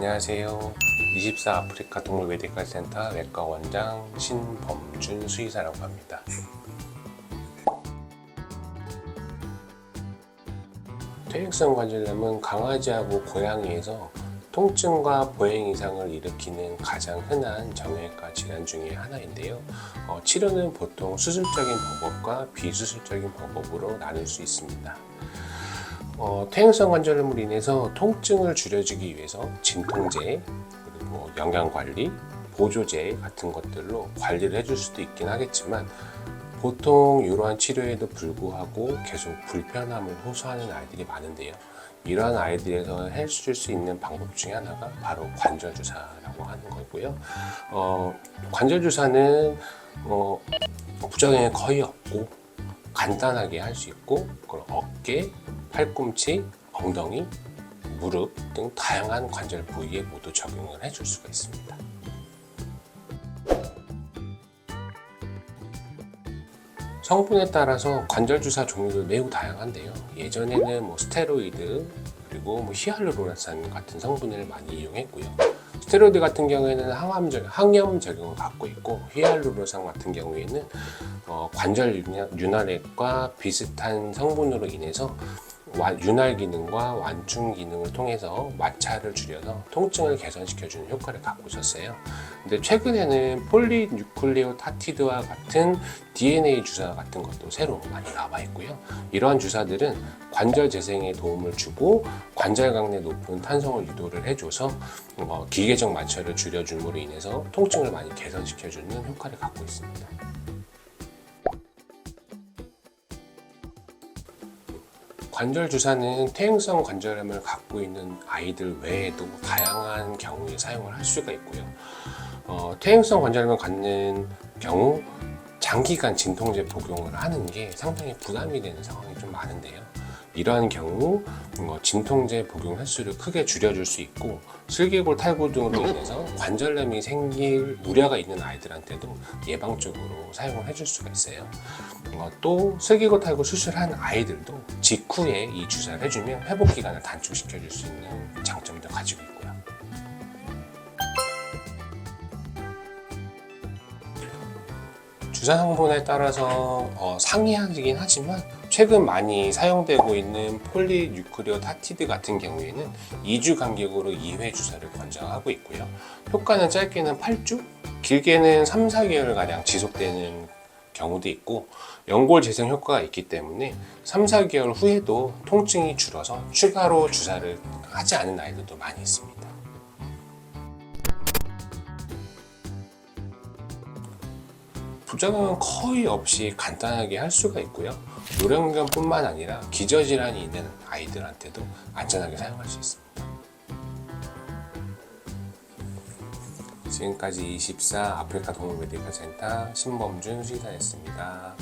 안녕하세요. 24 아프리카 동물 메디컬 센터 외과 원장 신범준 수의사라고 합니다. 퇴행성 관절염은 강아지하고 고양이에서 통증과 보행 이상을 일으키는 가장 흔한 정형외과 질환 중에 하나인데요. 치료는 보통 수술적인 방법과 비수술적인 방법으로 나눌 수 있습니다. 퇴행성 관절염으로 인해서 통증을 줄여주기 위해서 진통제, 그리고 영양관리, 보조제 같은 것들로 관리를 해줄 수도 있긴 하겠지만 보통 이러한 치료에도 불구하고 계속 불편함을 호소하는 아이들이 많은데요. 이러한 아이들에서 해줄 수 있는 방법 중에 하나가 바로 관절주사라고 하는 거고요. 관절주사는 부작용이 거의 없고 간단하게 할 수 있고 어깨, 팔꿈치, 엉덩이, 무릎 등 다양한 관절 부위에 모두 적용을 해줄 수가 있습니다. 성분에 따라서 관절주사 종류도 매우 다양한데요. 예전에는 스테로이드 그리고 히알루로니산 같은 성분을 많이 이용했고요. 스테로이드 같은 경우에는 항염 작용을 갖고 있고 히알루로니산 같은 경우에는 관절 윤활액과 비슷한 성분으로 인해서 윤활 기능과 완충 기능을 통해서 마찰을 줄여서 통증을 개선시켜주는 효과를 갖고 있었어요. 근데 최근에는 폴리뉴클레오타티드와 같은 DNA 주사 같은 것도 새로 많이 나와 있고요. 이러한 주사들은 관절 재생에 도움을 주고 관절 강내 높은 탄성을 유도를 해줘서 기계적 마찰을 줄여줌으로 인해서 통증을 많이 개선시켜주는 효과를 갖고 있습니다. 관절 주사는 퇴행성 관절염을 갖고 있는 아이들 외에도 다양한 경우에 사용을 할 수가 있고요. 퇴행성 관절염을 갖는 경우 장기간 진통제 복용을 하는 게 상당히 부담이 되는 상황이 좀 많은데요. 이러한 경우 진통제 복용 횟수를 크게 줄여줄 수 있고 슬개골 탈구 등으로 인해서 관절염이 생길 우려가 있는 아이들한테도 예방적으로 사용을 해줄 수가 있어요. 또 슬개골 탈구 수술한 아이들도 직후에 이 주사를 해주면 회복 기간을 단축시켜 줄 수 있는 장점도 가지고 있고요. 주사 성분에 따라서 상이하긴 하지만 최근 많이 사용되고 있는 폴리뉴클레오타티드 같은 경우에는 2주 간격으로 2회 주사를 권장하고 있고요. 효과는 짧게는 8주, 길게는 3, 4개월가량 지속되는 경우도 있고 연골 재생 효과가 있기 때문에 3, 4개월 후에도 통증이 줄어서 추가로 주사를 하지 않은 아이들도 많이 있습니다. 부작용은 거의 없이 간단하게 할 수가 있고요. 노령견뿐만 아니라 기저질환이 있는 아이들한테도 안전하게 사용할 수 있습니다. 지금까지 24 아프리카 동물 메디컬 센터 신범준 수의사였습니다.